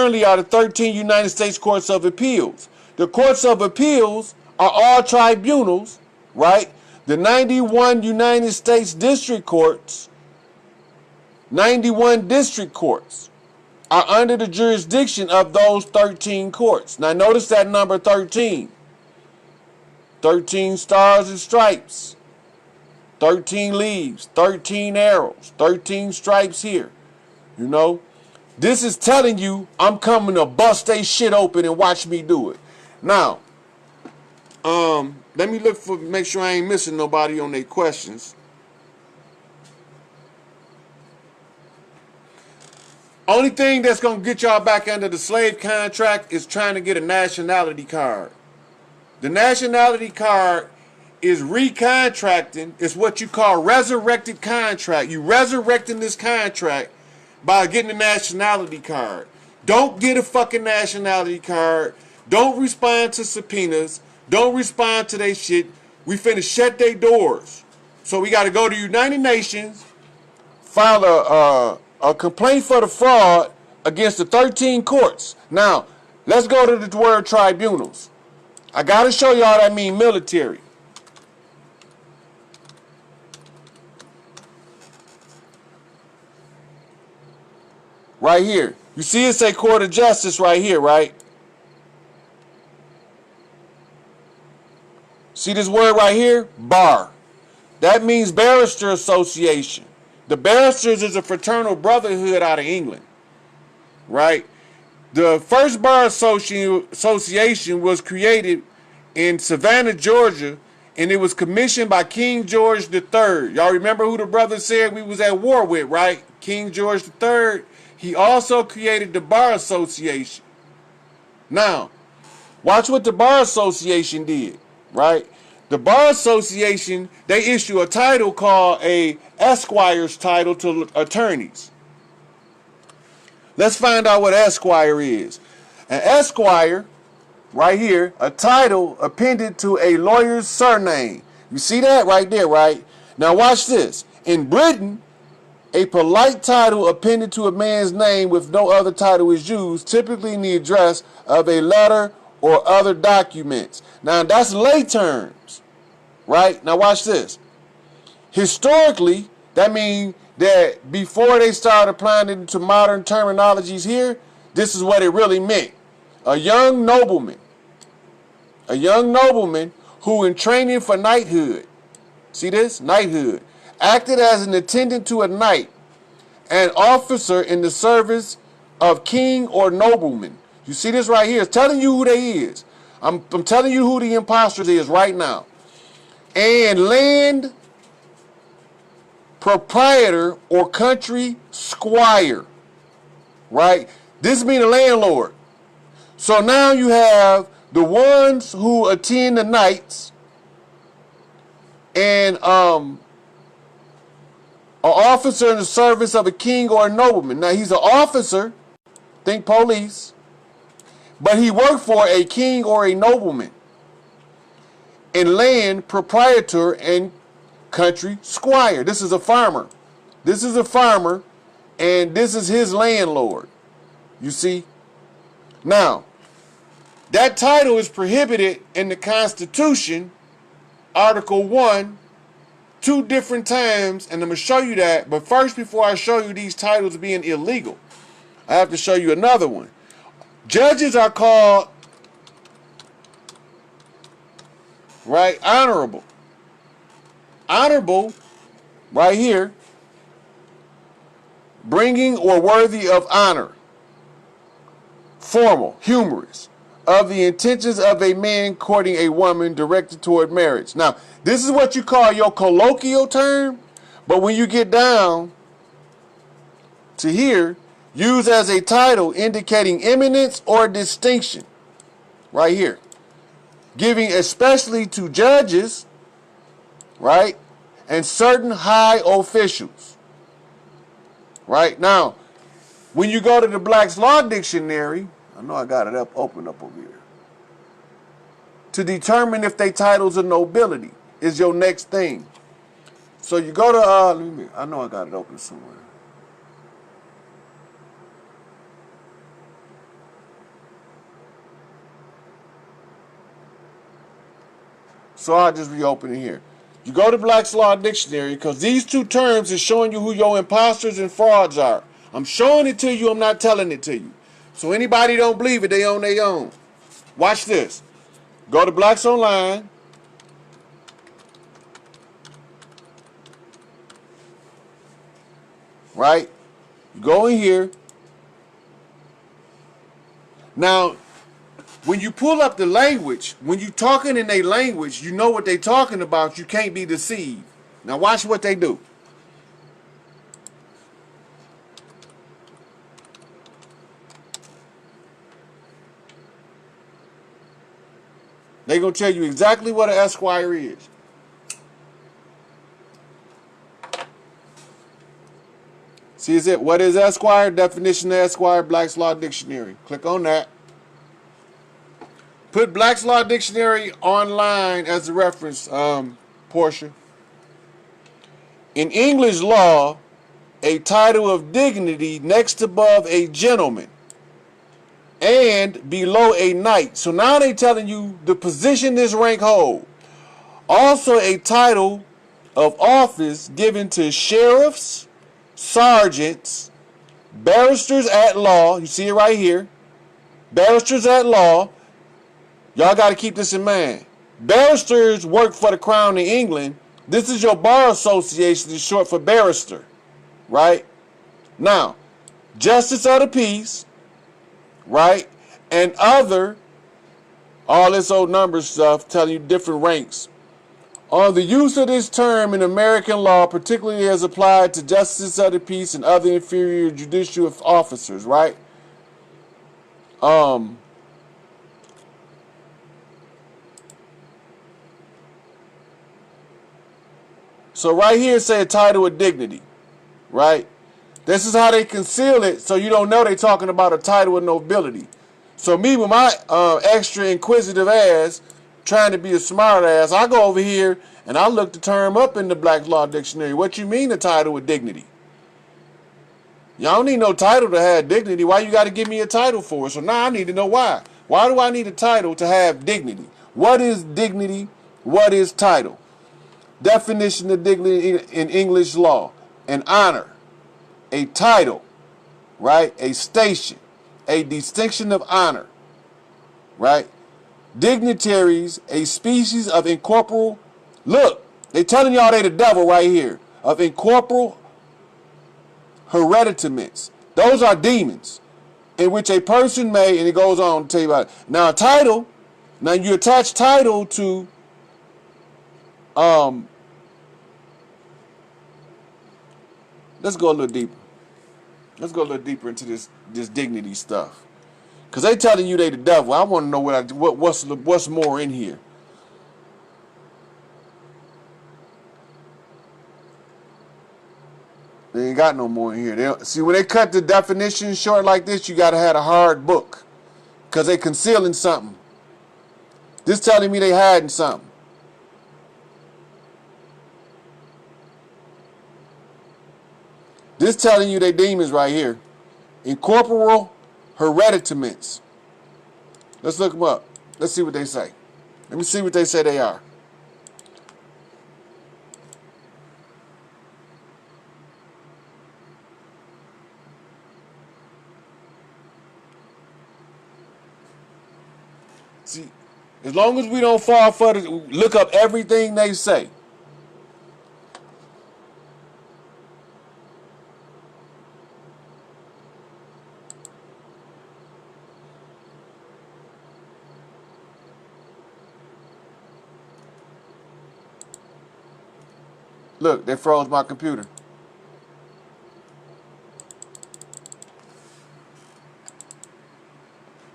currently are the 13 United States Courts of Appeals. The Courts of Appeals are all tribunals, right? The 91 United States District Courts, 91 district courts are under the jurisdiction of those 13 courts. Now notice that number 13. 13 stars and stripes. 13 leaves, 13 arrows, 13 stripes here. You know, this is telling you I'm coming to bust they shit open and watch me do it. Now, let me look for, make sure I ain't missing nobody on their questions. Only thing that's gonna get y'all back under the slave contract is trying to get a nationality card. The nationality card is recontracting. It's what you call resurrected contract. You resurrecting this contract by getting a nationality card. Don't get a fucking nationality card. Don't respond to subpoenas. Don't respond to their shit. We finna shut their doors. So we got to go to United Nations, file a complaint for the fraud against the 13 courts. Now, let's go to the word tribunals. I got to show y'all that mean military. Right here. You see it say court of justice right here, right? See this word right here? Bar. That means barrister association. The barristers is a fraternal brotherhood out of England. Right? The first bar association was created in Savannah, Georgia, and it was commissioned by King George III. Y'all remember who the brother said we was at war with, right? King George III. He also created the Bar Association. Now, watch what the Bar Association did, right? The Bar Association, they issue a title called a Esquire's title to attorneys. Let's find out what Esquire is. An Esquire, right here, a title appended to a lawyer's surname. You see that right there, right? Now watch this. In Britain, a polite title appended to a man's name with no other title is used, typically in the address of a letter or other documents. Now that's lay terms, right? Now watch this. Historically, that means that before they started applying it into modern terminologies here, this is what it really meant. A young nobleman who in training for knighthood, see this? Knighthood. Acted as an attendant to a knight, an officer in the service of king or nobleman. You see this right here? It's telling you who they is. I'm telling you who the impostors is right now. And land proprietor or country squire, right? This means a landlord. So now you have the ones who attend the knights and an officer in the service of a king or a nobleman. Now he's an officer, think police, but he worked for a king or a nobleman. And land proprietor and country squire. This is a farmer. This is a farmer, and this is his landlord. You see? Now, that title is prohibited in the Constitution, Article 1, 2 different times, and I'm going to show you that. But first, before I show you these titles being illegal, I have to show you another one. Judges are called, right, honorable. Honorable, right here, bringing or worthy of honor. Formal, humorous, of the intentions of a man courting a woman directed toward marriage. Now, this is what you call your colloquial term, but when you get down to here, used as a title indicating eminence or distinction. Right here. Giving especially to judges, right, and certain high officials. Right? Now, when you go to the Black's Law Dictionary, I know I got it open up over here, to determine if they titles of nobility is your next thing. So you go to, I know I got it open somewhere. So I'll just reopen it here. You go to Black's Law Dictionary because these two terms is showing you who your imposters and frauds are. I'm showing it to you. I'm not telling it to you. So anybody don't believe it, they on their own. Watch this. Go to Blacks Online. Right? You go in here. Now, when you pull up the language, when you talking in their language, you know what they talking about. You can't be deceived. Now watch what they do. They gonna tell you exactly what an esquire is. See, is it what is esquire? Definition of esquire, Black's Law Dictionary. Click on that. Put Black's Law Dictionary online as a reference, Portia. In English law, a title of dignity next above a gentleman and below a knight. So now they telling you the position this rank hold. Also a title of office given to sheriffs, sergeants, barristers at law. You see it right here. Barristers at law. Y'all got to keep this in mind. Barristers work for the Crown in England. This is your bar association. It's short for barrister. Right? Now, justice of the peace. Right? And other, all this old number stuff telling you different ranks. On the use of this term in American law, particularly as applied to justice of the peace and other inferior judicial officers, right? So right here say a title of dignity, right? This is how they conceal it so you don't know they're talking about a title of nobility. So me with my extra inquisitive ass trying to be a smart ass, I go over here and I look the term up in the Black's Law Dictionary. What you mean a title with dignity? Y'all don't need no title to have dignity. Why you got to give me a title for it? So now I need to know why. Why do I need a title to have dignity? What is dignity? What is title? Definition of dignity in English law. An honor, a title, right? A station, a distinction of honor, right? Dignitaries, a species of incorporeal. Look, they telling y'all they the devil right here. Of incorporeal hereditaments. Those are demons in which a person may, and it goes on to tell you about it. Now a title, now you attach title to let's go a little deeper. Let's go a little deeper into this dignity stuff. Cause they telling you they the devil. I want to know what's more in here. They ain't got no more in here. See, when they cut the definition short like this, you gotta have a hard book. Cause they concealing something. This telling me they hiding something. This telling you they demons right here. Incorporeal hereditaments. Let's look them up. Let's see what they say. Let me see what they say they are. See, as long as we don't fall for it, look up everything they say. Look, they froze my computer.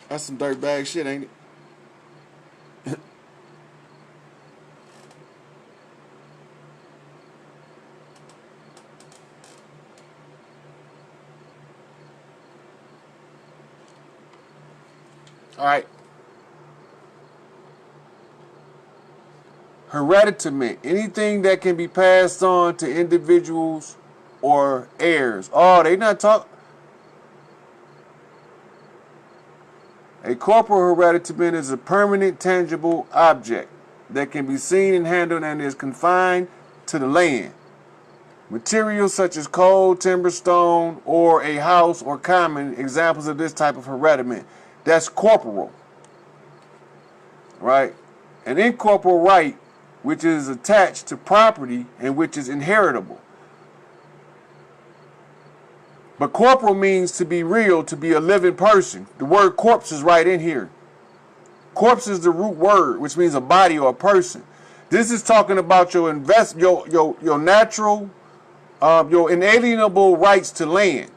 That's some dirtbag shit, ain't it? All right. Hereditament, anything that can be passed on to individuals or heirs. Oh, they not talking. A corporal hereditament is a permanent, tangible object that can be seen and handled and is confined to the land. Materials such as coal, timber, stone, or a house or common examples of this type of hereditament. That's corporal, right? An incorporeal right, which is attached to property and which is inheritable. But corporal means to be real, to be a living person. The word corpse is right in here. Corpse is the root word, which means a body or a person. This is talking about your your natural, your inalienable rights to land.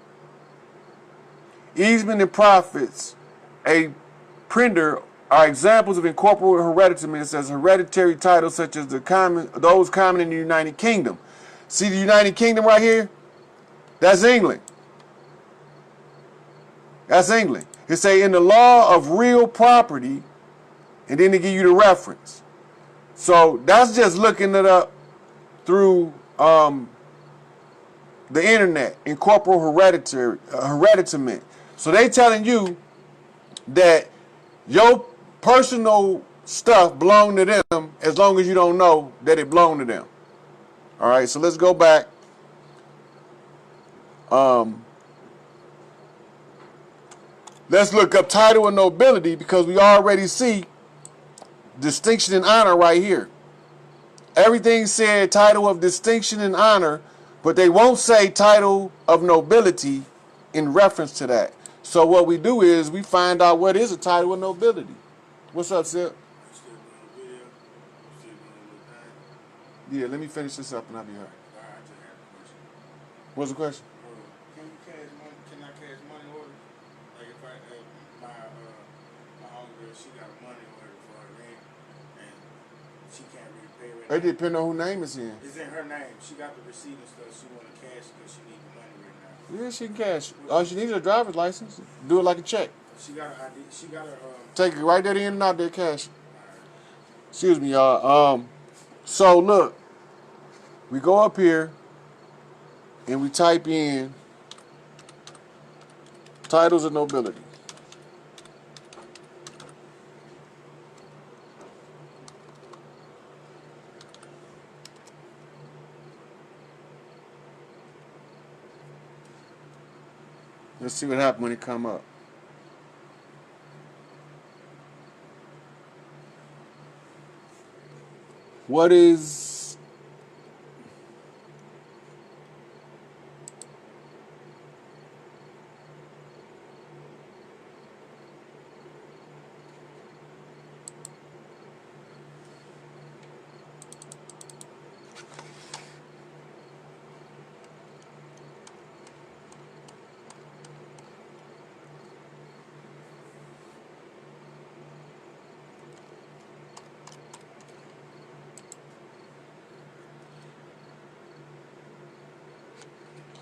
Easement and profits, a prender, are examples of incorporeal hereditaments as hereditary titles such as those common in the United Kingdom. See the United Kingdom right here? That's England. That's England. It say in the law of real property, and then they give you the reference. So that's just looking it up through the internet, incorporeal hereditament. So they telling you that your personal stuff belong to them as long as you don't know that it belong to them. All right, so let's go back. Let's look up title and nobility because we already see distinction and honor right here. Everything said title of distinction and honor, but they won't say title of nobility in reference to that. So what we do is we find out what is a title of nobility. What's up, Sip? Yeah, let me finish this up and I'll be all right. What's the question? Can I cash money order? Like if my homegirl, she got a money order for her rent and she can't really pay right now. It depends on whose name it's in. It's in her name. She got the receipt and stuff. She want to cash it because she needs the money right now. Yeah, she can cash. All she needs is a driver's license. Do it like a check. She got her ID. She got her. Take it right there in and out there, cash. Excuse me, y'all. So look, we go up here and we type in titles of nobility. Let's see what happens when it come up. What is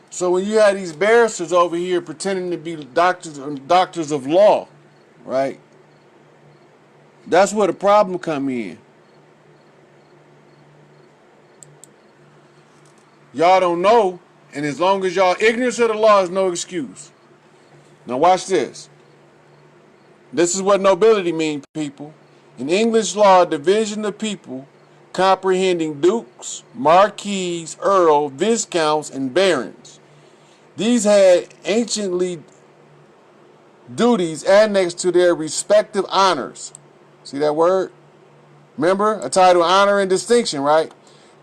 so when you have these barristers over here pretending to be doctors of law, right? That's where the problem come in. Y'all don't know, and as long as y'all ignorance of the law is no excuse. Now watch this. This is what nobility means, people. In English law, division of people comprehending dukes, marquises, earls, viscounts, and barons. These had anciently duties annexed to their respective honors. See that word? Remember, a title, honor, and distinction, right?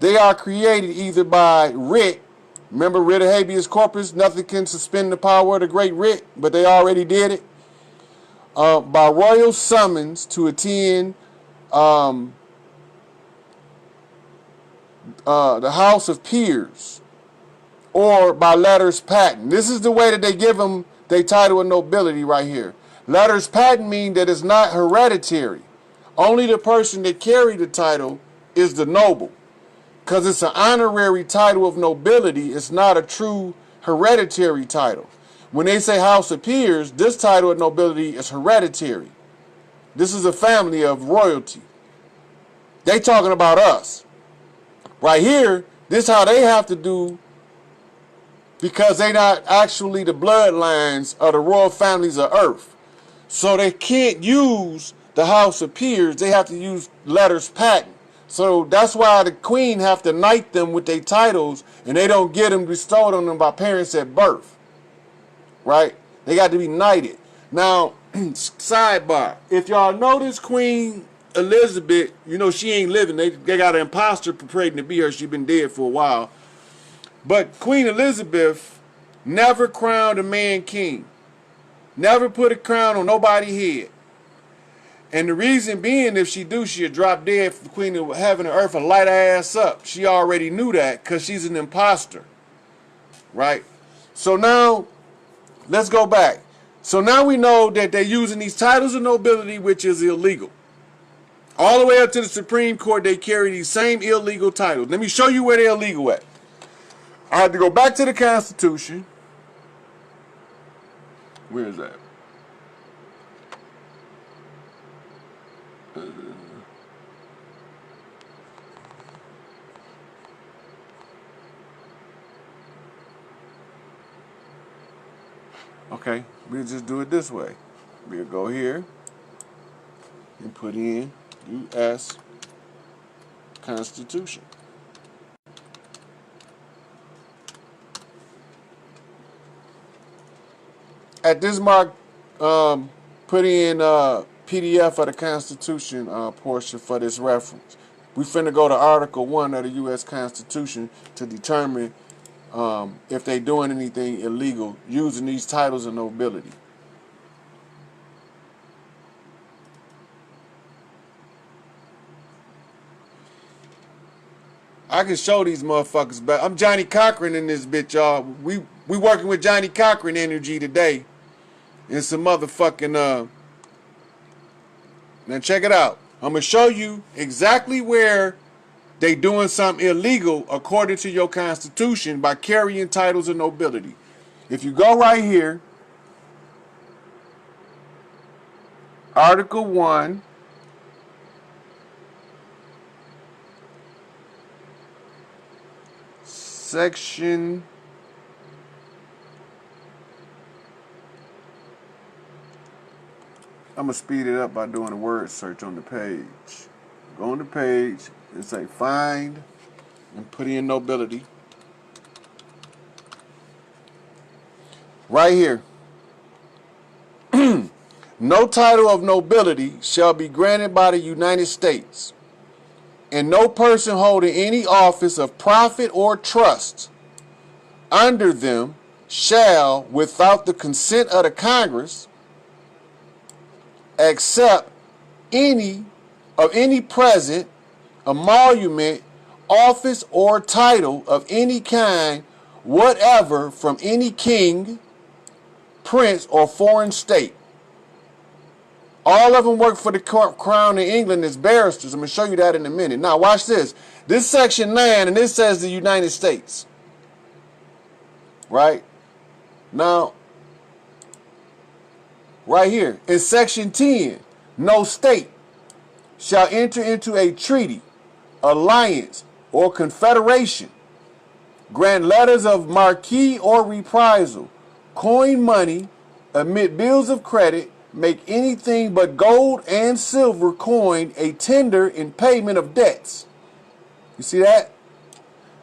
They are created either by writ. Remember, writ of habeas corpus. Nothing can suspend the power of the great writ, but they already did it. By royal summons to attend the House of Peers, or by letters patent. This is the way that they give them their title of nobility right here. Letters patent mean that it's not hereditary. Only the person that carried the title is the noble. Because it's an honorary title of nobility, it's not a true hereditary title. When they say House of Peers, this title of nobility is hereditary. This is a family of royalty. They talking about us. Right here, this is how they have to do, because they're not actually the bloodlines of the royal families of earth. So they can't use the House of Peers. They have to use letters patent. So that's why the queen have to knight them with their titles, and they don't get them bestowed on them by parents at birth. Right? They got to be knighted. Now, sidebar. If y'all notice Queen Elizabeth, you know she ain't living. They got an imposter pretending to be her. She been dead for a while. But Queen Elizabeth never crowned a man king. Never put a crown on nobody's head. And the reason being, if she do, she'll drop dead for the Queen of Heaven and Earth and light her ass up. She already knew that because she's an imposter. Right? So now, let's go back. So now we know that they're using these titles of nobility, which is illegal. All the way up to the Supreme Court, they carry these same illegal titles. Let me show you where they're illegal at. I had to go back to the Constitution. Where is that? Okay, we'll just do it this way. We'll go here and put in U.S. Constitution. At this mark, put in PDF of the Constitution portion for this reference. We finna go to Article 1 of the U.S. Constitution to determine if they doing anything illegal using these titles of nobility. I can show these motherfuckers back. I'm Johnny Cochran in this bitch, y'all. We working with Johnny Cochran energy today. And some motherfucking now check it out. I'm gonna show you exactly where they doing something illegal according to your Constitution by carrying titles of nobility. If you go right here, Article 1, Section I'm going to speed it up by doing a word search on the page. Go on the page and say find and put in nobility. Right here. No title of nobility shall be granted by the United States, and no person holding any office of profit or trust under them shall, without the consent of the Congress, accept any present, emolument, office, or title of any kind whatever from any king, prince, or foreign state. All of them work for the crown in England as barristers. I'm going to show you that in a minute. Now watch this. This section 9, and this says the United States. Right? Now, right here, in section 10, no state shall enter into a treaty, alliance, or confederation, grant letters of marque or reprisal, coin money, emit bills of credit, make anything but gold and silver coin a tender in payment of debts. You see that?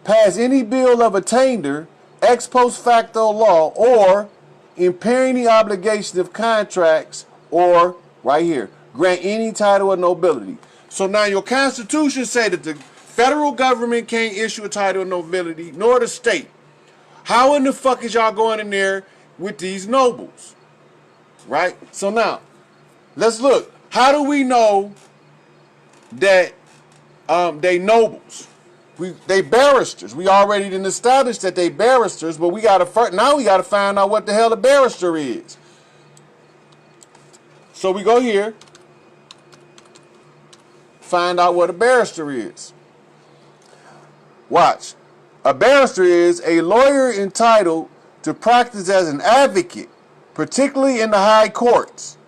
Pass any bill of attainder, ex post facto law, or impairing the obligation of contracts, or, right here, grant any title of nobility. So now your Constitution say that the federal government can't issue a title of nobility, nor the state. How in the fuck is y'all going in there with these nobles? Right? So now, let's look. How do we know that they nobles? They barristers. We already done established that they barristers, but we gotta find out what the hell a barrister is. So we go here, find out what a barrister is. Watch. A barrister is a lawyer entitled to practice as an advocate, particularly in the high courts.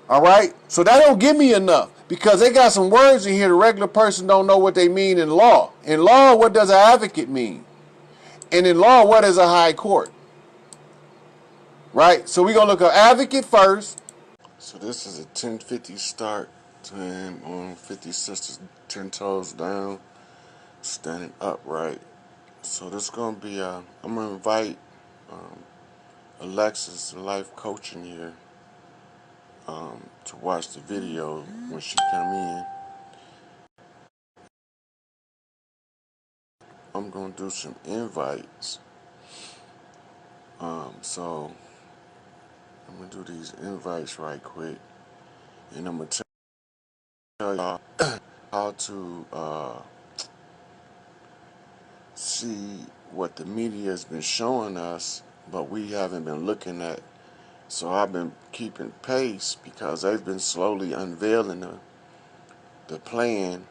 All right? So that don't give me enough, because they got some words in here the regular person don't know what they mean in law. In law, what does an advocate mean? And in law, what is a high court? Right? So we're going to look at advocate first. So this is a 10:50 start. 10 on 50 sisters, 10 toes down, standing upright. So this is gonna be I'm gonna invite Alexis, life coaching here, to watch the video when she come in. I'm gonna do some invites. So I'm gonna do these invites right quick, and I'm gonna tell y'all how to see what the media has been showing us, but we haven't been looking at. So I've been keeping pace because they've been slowly unveiling the plan